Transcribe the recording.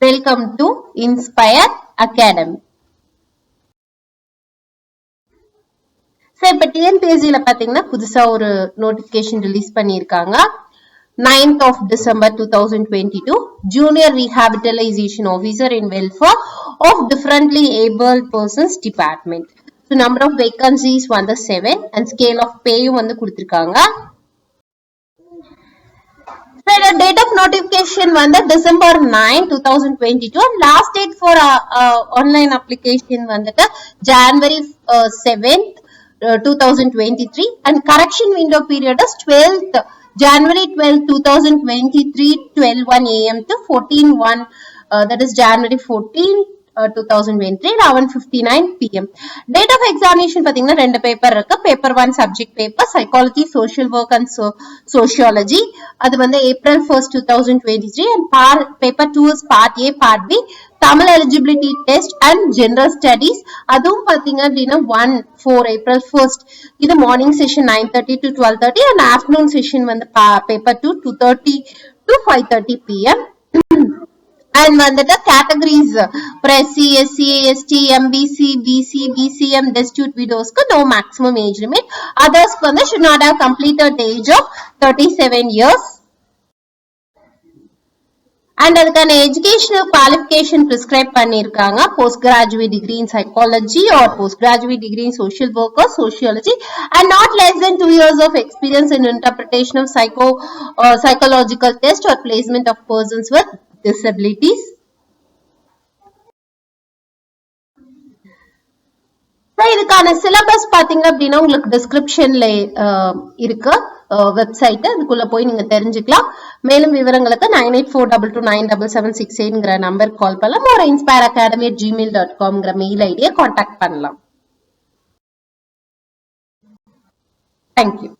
Welcome to Inspire Academy. So, இப்ப TNPSC ல பாத்தீங்கன்னா புதுசா ஒரு நோட்டிபிகேஷன் ரிலீஸ் பண்ணிருக்காங்க. 9th of December 2022, Junior Rehabilitation Officer in Welfare of Differently Abled Persons Department. So, number of vacancies வந்து 7 and scale of pay வந்து கொடுத்திருக்காங்க. So, the date of notification was December 9, 2022 and last date for online application was January 7th, 2023 and correction window period is 12th, January 12, 2023, 12:01 AM to 14:1, that is January 14, 2023, 11:59 PM. Date of examination pathina rendu paper irukku. Paper 1 subject paper psychology, social work and sociology. Adu vanda April 1st, 2023 and paper 2 is part A, part B. Tamil eligibility test and general studies. Adum pathinga appadina 1-4 April 1st. Idu morning session 9:30 to 12:30 and afternoon session vanda paper 2 2:30 to 5:30 PM. And the categories SC, SC, ST, MBC, BC, BCM, destitute widows no maximum age limit. Others should not have completed the age of 37 years. And adukana educational qualification prescribe pannirukanga postgraduate degree in psychology or postgraduate degree in social work or sociology and not less than 2 years of experience in interpretation of psychological test or placement of persons with disabilities. இதுக்கான syllabus பாத்தீங்க அப்படின்னா உங்களுக்கு டிஸ்கிரிப்ஷன்ல இருக்கு website, அதுக்குள்ள போய் நீங்க தெரிஞ்சுக்கலாம். மேலும் விவரங்களுக்கு 9842297768 நம்பர் கால் பண்ணலாம். ஒரு inspireacadamii@gmail.com மெயில் ஐடியை கான்டாக்ட் பண்ணலாம். தேங்க்யூ.